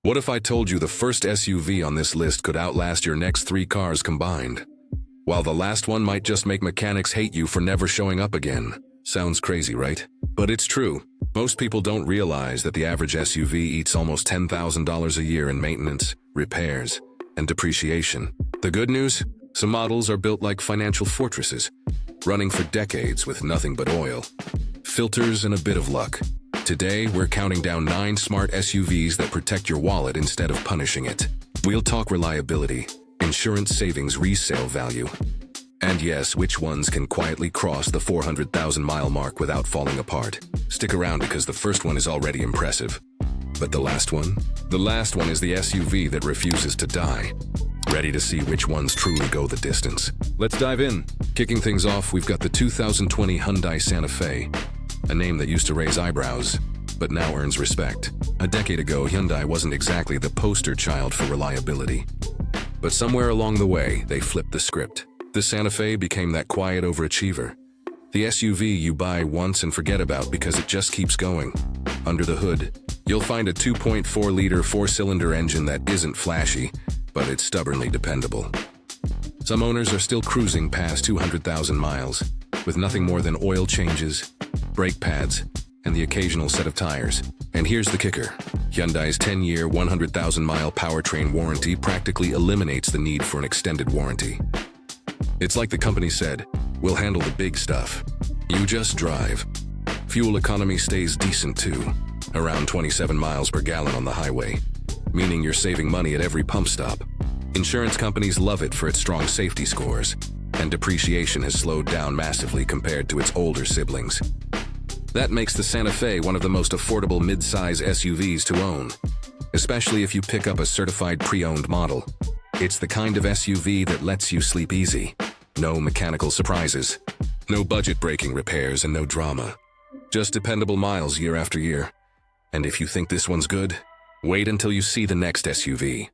What if I told you the first SUV on this list could outlast your next 3 cars combined? While the last one might just make mechanics hate you for never showing up again. Sounds crazy, right? But it's true. Most people don't realize that the average SUV eats almost $10,000 a year in maintenance, repairs, and depreciation. The good news? Some models are built like financial fortresses, running for decades with nothing but oil, filters, and a bit of luck. Today, we're counting down 9 smart SUVs that protect your wallet instead of punishing it. We'll talk reliability, insurance savings, resale value, and yes, which ones can quietly cross the 400,000-mile mark without falling apart. Stick around because the first one is already impressive. But the last one? The last one is the SUV that refuses to die. Ready to see which ones truly go the distance? Let's dive in. Kicking things off, we've got the 2020 Hyundai Santa Fe, a name that used to raise eyebrows, but now earns respect. A decade ago, Hyundai wasn't exactly the poster child for reliability. But somewhere along the way, they flipped the script. The Santa Fe became that quiet overachiever. The SUV you buy once and forget about because it just keeps going. Under the hood, you'll find a 2.4-liter 4-cylinder engine that isn't flashy, but it's stubbornly dependable. Some owners are still cruising past 200,000 miles, with nothing more than oil changes, brake pads, and the occasional set of tires. And here's the kicker. Hyundai's 10-year, 100,000-mile powertrain warranty practically eliminates the need for an extended warranty. It's like the company said, we'll handle the big stuff. You just drive. Fuel economy stays decent too, around 27 miles per gallon on the highway, meaning you're saving money at every pump stop. Insurance companies love it for its strong safety scores, and depreciation has slowed down massively compared to its older siblings. That makes the Santa Fe one of the most affordable mid-size SUVs to own, especially if you pick up a certified pre-owned model. It's the kind of SUV that lets you sleep easy. No mechanical surprises, no budget-breaking repairs, and no drama. Just dependable miles year after year. And if you think this one's good, wait until you see the next SUV.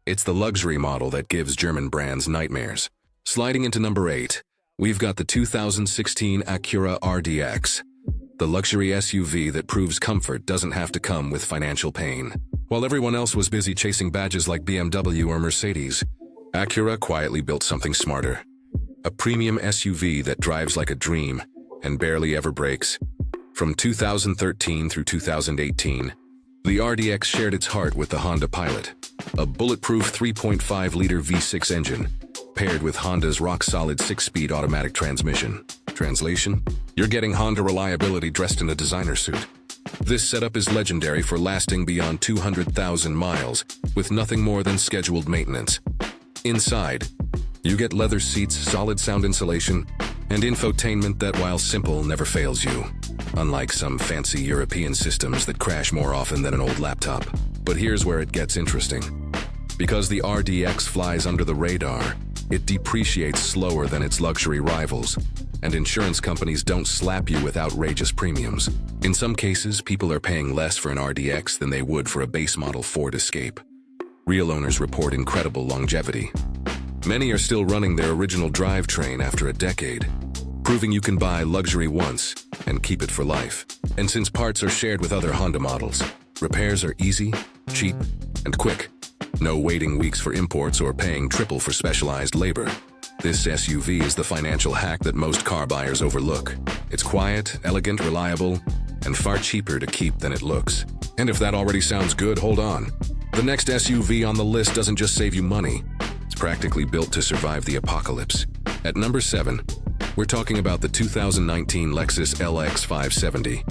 It's the luxury model that gives German brands nightmares. Sliding into number 8, we've got the 2016 Acura RDX, the luxury SUV that proves comfort doesn't have to come with financial pain. While everyone else was busy chasing badges like BMW or Mercedes, Acura quietly built something smarter. A premium SUV that drives like a dream and barely ever breaks. From 2013 through 2018, the RDX shared its heart with the Honda Pilot, a bulletproof 3.5-liter V6 engine, paired with Honda's rock-solid 6-speed automatic transmission. Translation? You're getting Honda reliability dressed in a designer suit. This setup is legendary for lasting beyond 200,000 miles, with nothing more than scheduled maintenance. Inside, you get leather seats, solid sound insulation, and infotainment that, while simple, never fails you. Unlike some fancy European systems that crash more often than an old laptop. But here's where it gets interesting. Because the RDX flies under the radar, it depreciates slower than its luxury rivals, and insurance companies don't slap you with outrageous premiums. In some cases, people are paying less for an RDX than they would for a base model Ford Escape. Real owners report incredible longevity. Many are still running their original drivetrain after a decade, proving you can buy luxury once and keep it for life. And since parts are shared with other Honda models, repairs are easy, cheap, and quick. No waiting weeks for imports or paying triple for specialized labor. This SUV is the financial hack that most car buyers overlook. It's quiet, elegant, reliable, and far cheaper to keep than it looks. And if that already sounds good, hold on. The next SUV on the list doesn't just save you money. It's practically built to survive the apocalypse. At number 7, we're talking about the 2019 Lexus LX 570,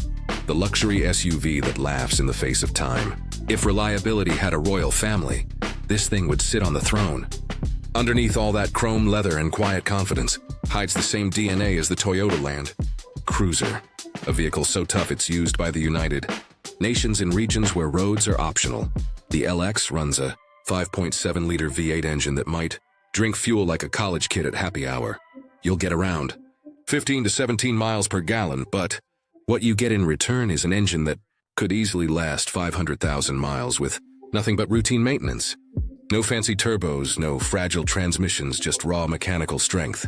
the luxury SUV that laughs in the face of time. If reliability had a royal family, this thing would sit on the throne. Underneath all that chrome leather and quiet confidence hides the same DNA as the Toyota Land Cruiser, a vehicle so tough it's used by the United Nations in regions where roads are optional. The LX runs a 5.7-liter V8 engine that might drink fuel like a college kid at happy hour. You'll get around 15 to 17 miles per gallon, but what you get in return is an engine that could easily last 500,000 miles with nothing but routine maintenance. No fancy turbos, no fragile transmissions, just raw mechanical strength.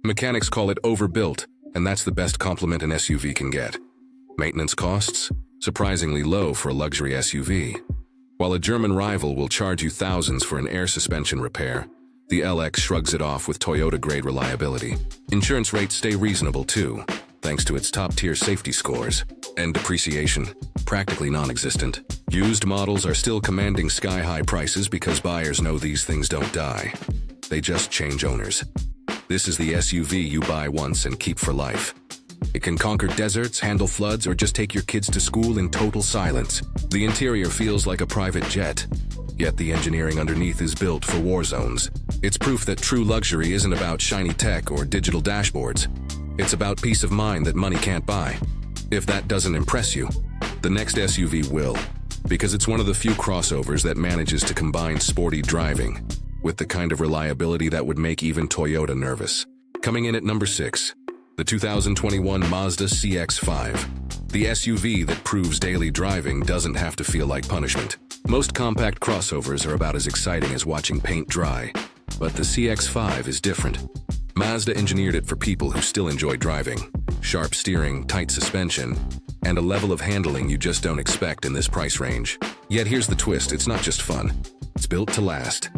Mechanics call it overbuilt, and that's the best compliment an SUV can get. Maintenance costs? Surprisingly low for a luxury SUV. While a German rival will charge you thousands for an air suspension repair, the LX shrugs it off with Toyota-grade reliability. Insurance rates stay reasonable too, thanks to its top-tier safety scores. And depreciation, practically non-existent. Used models are still commanding sky-high prices because buyers know these things don't die. They just change owners. This is the SUV you buy once and keep for life. It can conquer deserts, handle floods, or just take your kids to school in total silence. The interior feels like a private jet, yet the engineering underneath is built for war zones. It's proof that true luxury isn't about shiny tech or digital dashboards. It's about peace of mind that money can't buy. If that doesn't impress you, the next SUV will, because it's one of the few crossovers that manages to combine sporty driving with the kind of reliability that would make even Toyota nervous. Coming in at number 6, the 2021 Mazda CX-5. The SUV that proves daily driving doesn't have to feel like punishment. Most compact crossovers are about as exciting as watching paint dry, but the CX-5 is different. Mazda engineered it for people who still enjoy driving. Sharp steering, tight suspension, and a level of handling you just don't expect in this price range. Yet here's the twist, it's not just fun. It's built to last.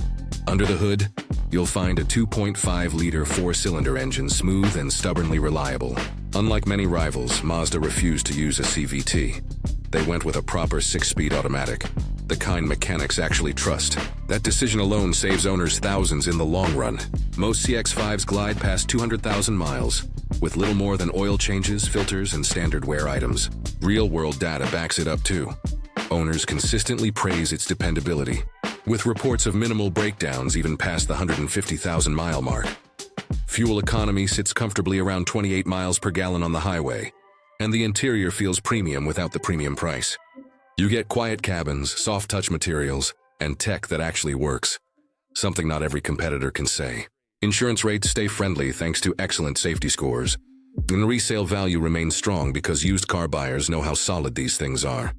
Under the hood, you'll find a 2.5-liter four-cylinder engine, smooth and stubbornly reliable. Unlike many rivals, Mazda refused to use a CVT. They went with a proper 6-speed automatic, the kind mechanics actually trust. That decision alone saves owners thousands in the long run. Most CX-5s glide past 200,000 miles, with little more than oil changes, filters, and standard wear items. Real-world data backs it up too. Owners consistently praise its dependability, with reports of minimal breakdowns even past the 150,000-mile mark. Fuel economy sits comfortably around 28 miles per gallon on the highway, and the interior feels premium without the premium price. You get quiet cabins, soft-touch materials, and tech that actually works, something not every competitor can say. Insurance rates stay friendly thanks to excellent safety scores, and resale value remains strong because used car buyers know how solid these things are.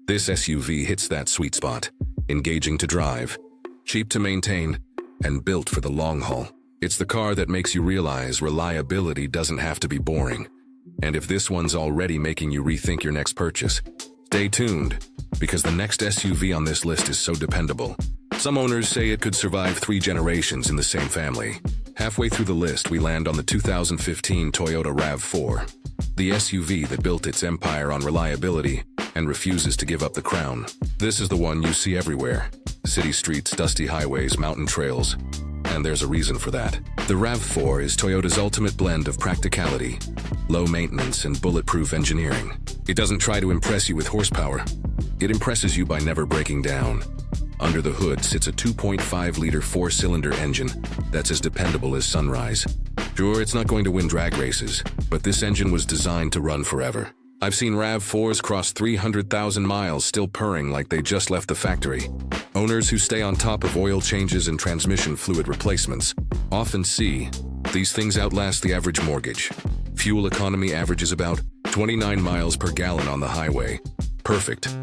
This SUV hits that sweet spot. Engaging to drive, cheap to maintain, and built for the long haul. It's the car that makes you realize reliability doesn't have to be boring. And if this one's already making you rethink your next purchase, stay tuned, because the next SUV on this list is so dependable. Some owners say it could survive 3 generations in the same family. Halfway through the list, we land on the 2015 Toyota RAV4, the SUV that built its empire on reliability and refuses to give up the crown. This is the one you see everywhere. City streets, dusty highways, mountain trails. And there's a reason for that. The RAV4 is Toyota's ultimate blend of practicality, low maintenance, and bulletproof engineering. It doesn't try to impress you with horsepower. It impresses you by never breaking down. Under the hood sits a 2.5-liter four-cylinder engine that's as dependable as sunrise. Sure, it's not going to win drag races, but this engine was designed to run forever. I've seen RAV4s cross 300,000 miles still purring like they just left the factory. Owners who stay on top of oil changes and transmission fluid replacements often see these things outlast the average mortgage. Fuel economy averages about 29 miles per gallon on the highway. Perfect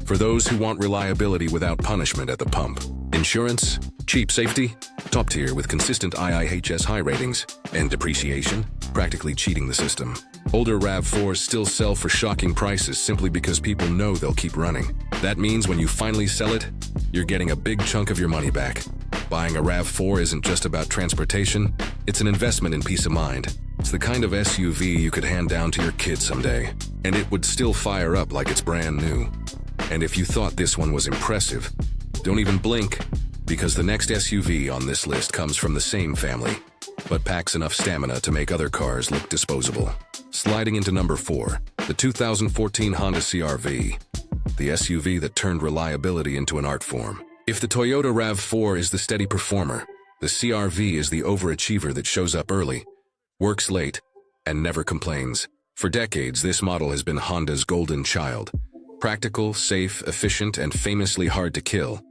for those who want reliability without punishment at the pump. Insurance, cheap safety, top tier with consistent IIHS high ratings, and depreciation, practically cheating the system. Older RAV4s still sell for shocking prices simply because people know they'll keep running. That means when you finally sell it, you're getting a big chunk of your money back. Buying a RAV4 isn't just about transportation, it's an investment in peace of mind. It's the kind of SUV you could hand down to your kids someday, and it would still fire up like it's brand new. And if you thought this one was impressive, don't even blink, because the next SUV on this list comes from the same family, but packs enough stamina to make other cars look disposable. Sliding into number 4, the 2014 Honda CR-V, the SUV that turned reliability into an art form. If the Toyota RAV4 is the steady performer, the CR-V is the overachiever that shows up early, works late, and never complains. For decades, this model has been Honda's golden child. Practical, safe, efficient, and famously hard to kill.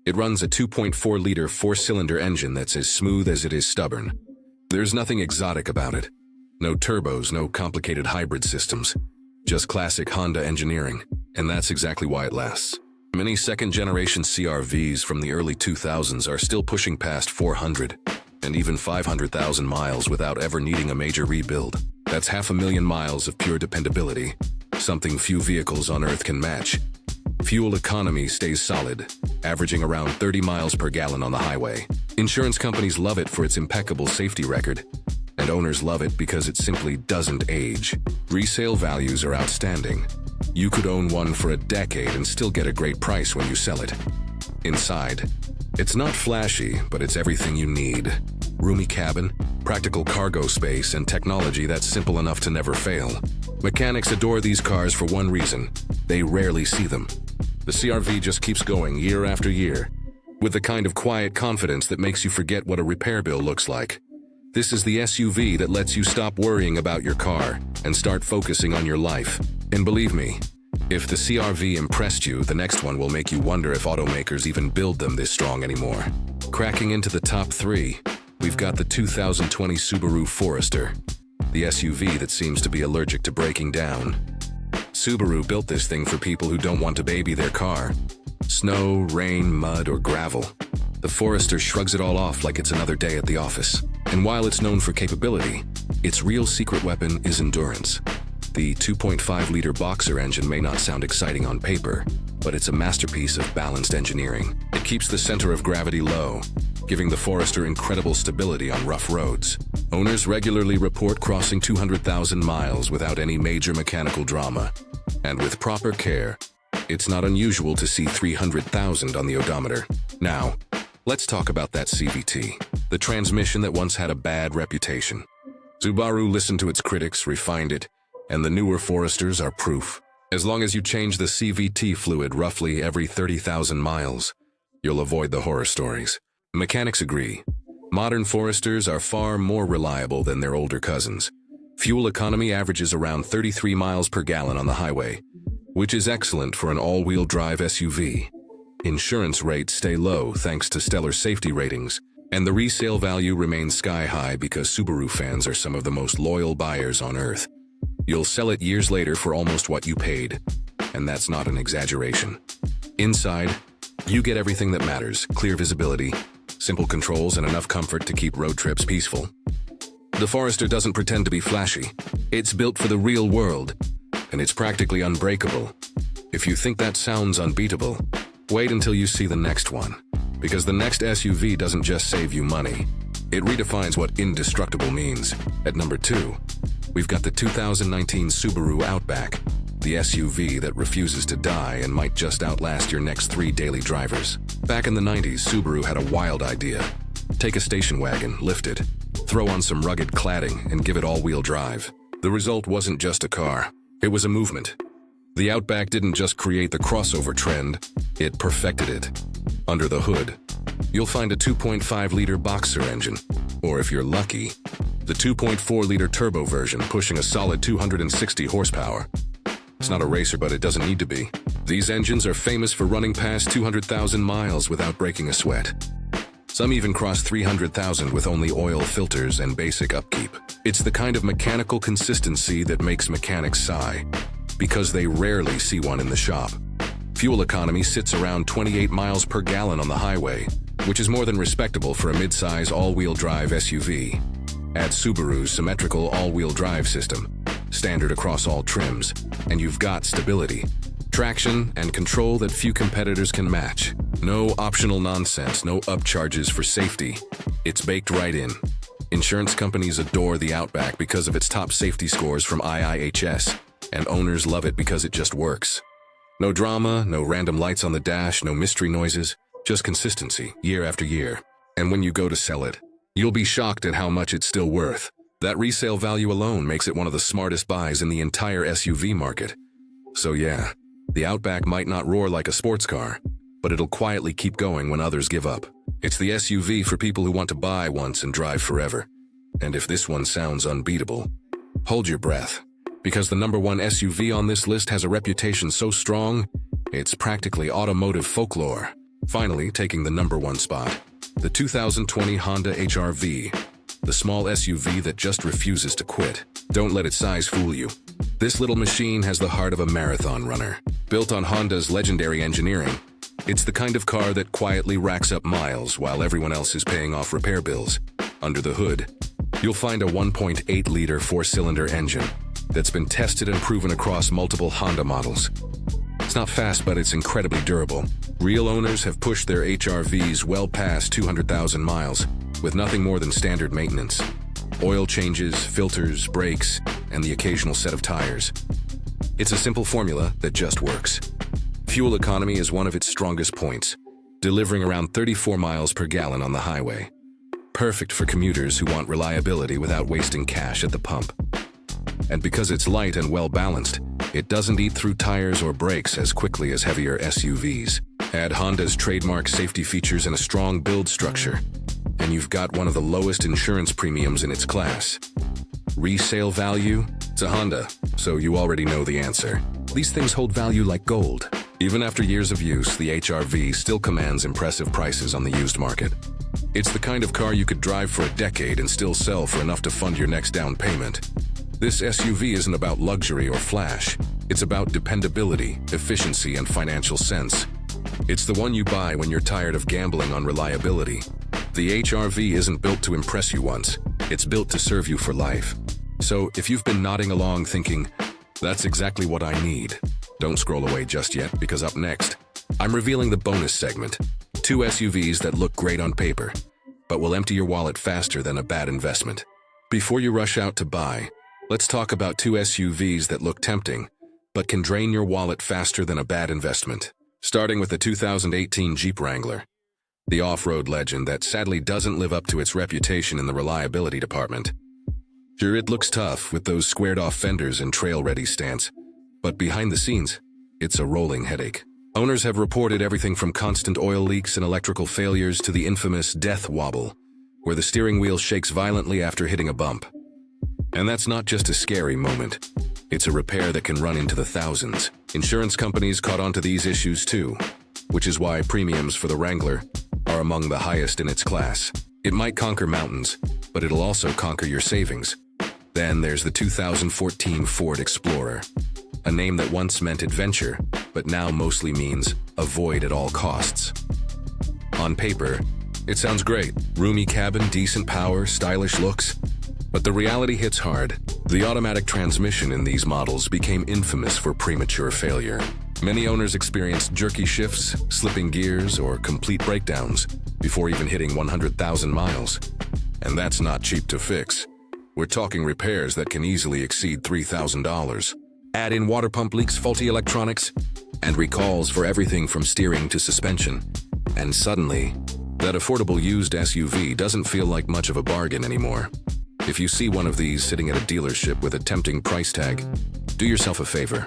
It runs a 2.4-liter four-cylinder engine that's as smooth as it is stubborn. There's nothing exotic about it. No turbos, no complicated hybrid systems. Just classic Honda engineering, and that's exactly why it lasts. Many second-generation CR-Vs from the early 2000s are still pushing past 400 and even 500,000 miles without ever needing a major rebuild. That's 500,000 miles of pure dependability, something few vehicles on Earth can match. Fuel economy stays solid, averaging around 30 miles per gallon on the highway. Insurance companies love it for its impeccable safety record, and owners love it because it simply doesn't age. Resale values are outstanding. You could own one for a decade and still get a great price when you sell it. Inside, it's not flashy, but it's everything you need. Roomy cabin, practical cargo space, and technology that's simple enough to never fail. Mechanics adore these cars for one reason: they rarely see them. The CR-V just keeps going year after year, with the kind of quiet confidence that makes you forget what a repair bill looks like. This is the SUV that lets you stop worrying about your car and start focusing on your life. And believe me, if the CR-V impressed you, the next one will make you wonder if automakers even build them this strong anymore. Cracking into the top 3, we've got the 2020 Subaru Forester, the SUV that seems to be allergic to breaking down. Subaru built this thing for people who don't want to baby their car. Snow, rain, mud, or gravel. The Forester shrugs it all off like it's another day at the office. And while it's known for capability, its real secret weapon is endurance. The 2.5-liter Boxer engine may not sound exciting on paper, but it's a masterpiece of balanced engineering. It keeps the center of gravity low, giving the Forester incredible stability on rough roads. Owners regularly report crossing 200,000 miles without any major mechanical drama. And with proper care, it's not unusual to see 300,000 on the odometer. Now, let's talk about that CVT, the transmission that once had a bad reputation. Subaru listened to its critics, refined it, and the newer Foresters are proof. As long as you change the CVT fluid roughly every 30,000 miles, you'll avoid the horror stories. Mechanics agree. Modern Foresters are far more reliable than their older cousins. Fuel economy averages around 33 miles per gallon on the highway, which is excellent for an all-wheel drive SUV. Insurance rates stay low thanks to stellar safety ratings, and the resale value remains sky-high because Subaru fans are some of the most loyal buyers on Earth. You'll sell it years later for almost what you paid, and that's not an exaggeration. Inside, you get everything that matters: clear visibility, simple controls, and enough comfort to keep road trips peaceful. The Forester doesn't pretend to be flashy. It's built for the real world, and it's practically unbreakable. If you think that sounds unbeatable, wait until you see the next one, because the next SUV doesn't just save you money. It redefines what indestructible means. At number 2, we've got the 2019 Subaru Outback, the SUV that refuses to die and might just outlast your next 3 daily drivers. Back in the 90s, Subaru had a wild idea. Take a station wagon, lift it, throw on some rugged cladding, and give it all-wheel drive. The result wasn't just a car, it was a movement. The Outback didn't just create the crossover trend, it perfected it. Under the hood, you'll find a 2.5-liter Boxer engine, or if you're lucky, the 2.4-liter turbo version pushing a solid 260 horsepower. It's not a racer, but it doesn't need to be. These engines are famous for running past 200,000 miles without breaking a sweat. Some even cross 300,000 with only oil filters and basic upkeep. It's the kind of mechanical consistency that makes mechanics sigh, because they rarely see one in the shop. Fuel economy sits around 28 miles per gallon on the highway, which is more than respectable for a mid-size all-wheel drive SUV. Add Subaru's symmetrical all-wheel drive system, standard across all trims, and you've got stability, traction, and control that few competitors can match. No optional nonsense, no upcharges for safety. It's baked right in. Insurance companies adore the Outback because of its top safety scores from IIHS, and owners love it because it just works. No drama, no random lights on the dash, no mystery noises, just consistency, year after year. And when you go to sell it, you'll be shocked at how much it's still worth. That resale value alone makes it one of the smartest buys in the entire SUV market. So yeah, the Outback might not roar like a sports car, but it'll quietly keep going when others give up. It's the SUV for people who want to buy once and drive forever. And if this one sounds unbeatable, hold your breath, because the number 1 SUV on this list has a reputation so strong, it's practically automotive folklore. Finally, taking the number 1 spot, the 2020 Honda HR-V, the small SUV that just refuses to quit. Don't let its size fool you. This little machine has the heart of a marathon runner. Built on Honda's legendary engineering, it's the kind of car that quietly racks up miles while everyone else is paying off repair bills. Under the hood, you'll find a 1.8-liter 4-cylinder engine that's been tested and proven across multiple Honda models. It's not fast, but it's incredibly durable. Real owners have pushed their HRVs well past 200,000 miles, with nothing more than standard maintenance. Oil changes, filters, brakes, and the occasional set of tires. It's a simple formula that just works. Fuel economy is one of its strongest points, delivering around 34 miles per gallon on the highway. Perfect for commuters who want reliability without wasting cash at the pump. And because it's light and well-balanced, it doesn't eat through tires or brakes as quickly as heavier SUVs. Add Honda's trademark safety features and a strong build structure, and you've got one of the lowest insurance premiums in its class. Resale value? It's a Honda, so you already know the answer. These things hold value like gold. Even after years of use, the HRV still commands impressive prices on the used market. It's the kind of car you could drive for a decade and still sell for enough to fund your next down payment. This SUV isn't about luxury or flash. It's about dependability, efficiency, and financial sense. It's the one you buy when you're tired of gambling on reliability. The HRV isn't built to impress you once. It's built to serve you for life. So if you've been nodding along thinking, that's exactly what I need, don't scroll away just yet, because up next, I'm revealing the bonus segment. 2 SUVs that look great on paper, but will empty your wallet faster than a bad investment. Before you rush out to buy, let's talk about 2 SUVs that look tempting, but can drain your wallet faster than a bad investment. Starting with the 2018 Jeep Wrangler, the off-road legend that sadly doesn't live up to its reputation in the reliability department. Sure, it looks tough with those squared-off fenders and trail-ready stance, but behind the scenes, it's a rolling headache. Owners have reported everything from constant oil leaks and electrical failures to the infamous death wobble, where the steering wheel shakes violently after hitting a bump. And that's not just a scary moment. It's a repair that can run into the thousands. Insurance companies caught on to these issues too, which is why premiums for the Wrangler are among the highest in its class. It might conquer mountains, but it'll also conquer your savings. Then there's the 2014 Ford Explorer, a name that once meant adventure, but now mostly means avoid at all costs. On paper, it sounds great. Roomy cabin, decent power, stylish looks. But the reality hits hard. The automatic transmission in these models became infamous for premature failure. Many owners experienced jerky shifts, slipping gears, or complete breakdowns before even hitting 100,000 miles. And that's not cheap to fix. We're talking repairs that can easily exceed $3,000. Add in water pump leaks, faulty electronics, and recalls for everything from steering to suspension. And suddenly, that affordable used SUV doesn't feel like much of a bargain anymore. If you see one of these sitting at a dealership with a tempting price tag, do yourself a favor.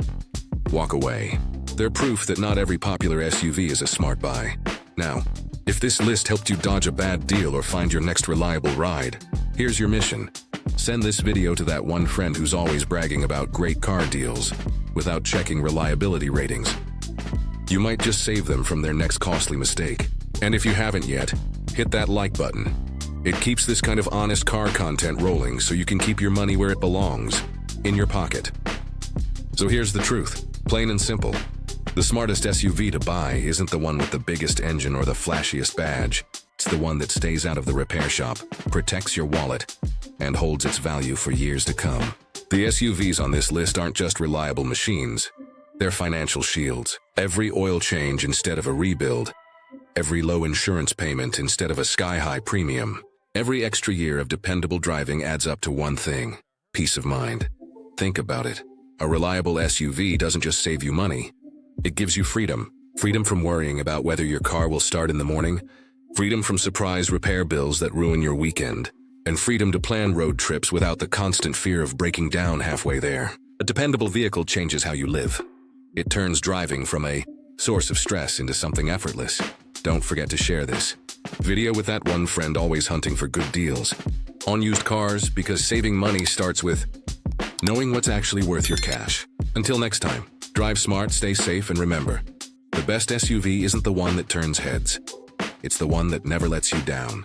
Walk away. They're proof that not every popular SUV is a smart buy. Now, if this list helped you dodge a bad deal or find your next reliable ride, here's your mission. Send this video to that one friend who's always bragging about great car deals without checking reliability ratings. You might just save them from their next costly mistake. And if you haven't yet, hit that like button. It keeps this kind of honest car content rolling so you can keep your money where it belongs, in your pocket. So here's the truth, plain and simple. The smartest SUV to buy isn't the one with the biggest engine or the flashiest badge. It's the one that stays out of the repair shop, protects your wallet, and holds its value for years to come. The SUVs on this list aren't just reliable machines. They're financial shields. Every oil change instead of a rebuild. Every low insurance payment instead of a sky-high premium. Every extra year of dependable driving adds up to one thing: peace of mind. Think about it. A reliable SUV doesn't just save you money. It gives you freedom. Freedom from worrying about whether your car will start in the morning. Freedom from surprise repair bills that ruin your weekend. And freedom to plan road trips without the constant fear of breaking down halfway there. A dependable vehicle changes how you live. It turns driving from a source of stress into something effortless. Don't forget to share this video with that one friend always hunting for good deals on used cars, because saving money starts with knowing what's actually worth your cash. Until next time, drive smart, stay safe, and remember, the best SUV isn't the one that turns heads. It's the one that never lets you down.